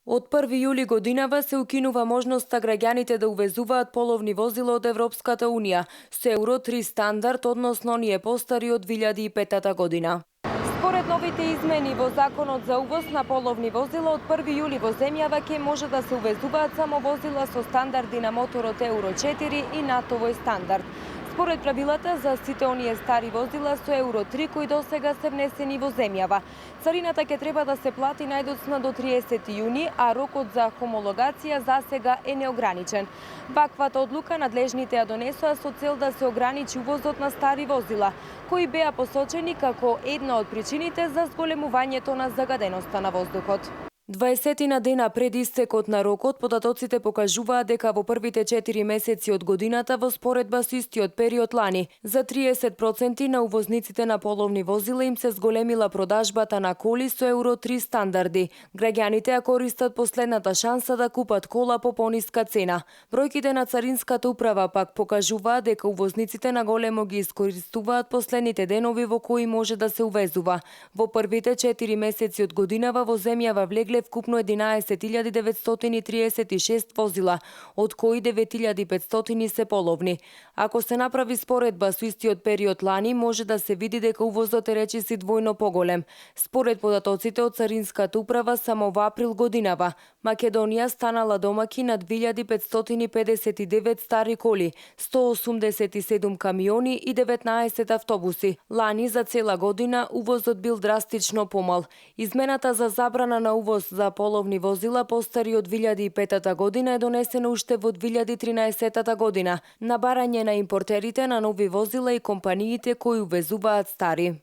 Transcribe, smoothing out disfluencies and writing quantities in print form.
Од 1 јули годинава се укинува можноста граѓаните да увезуваат половни возила од Европската Унија со Евро 3 стандард, односно оние постари од 2005 година. Според новите измени во Законот за увоз на половни возила, од 1 јули во земјава ќе може да се увезуваат само возила со стандарди на моторот Евро 4 и НАТО-вој стандард. Според правилата за сите оние стари возила со Евро 3 кои досега се внесени во земјава, царината ќе треба да се плати најдоцна до 30 јуни, а рокот за хомологација засега е неограничен. Ваквата одлука надлежните ја донесоа со цел да се ограничи увозот на стари возила, кои беа посочени како една од причините за зголемувањето на загаденоста на воздухот. 20 дена пред истекот на рокот, податоците покажуваат дека во првите 4 месеци од годината во споредба со истиот период лани, за 30% на увозниците на половни возила им се зголемила продажбата на коли со Евро 3 стандарди. Граѓаните ја користат последната шанса да купат кола по пониска цена. Бројките на Царинската управа пак покажуваат дека увозниците на големо ги искористуваат последните денови во кои може да се увезува. Во првите 4 месеци од годинава во земјава влегле вкупно 11.936 возила, од кои 9.500 се половни. Ако се направи споредба со истиот период лани, може да се види дека увозот е речиси двојно поголем. Според податоците од Царинската управа, само во април годинава, Македонија станала домаќин на 2.559 стари коли, 187 камиони и 19 автобуси. Лани за цела година увозот бил драстично помал. Измената за забрана на увоз за половни возила постари од 2005 година е донесено уште во 2013 година на барање на импортерите на нови возила и компаниите кои увезуваат стари.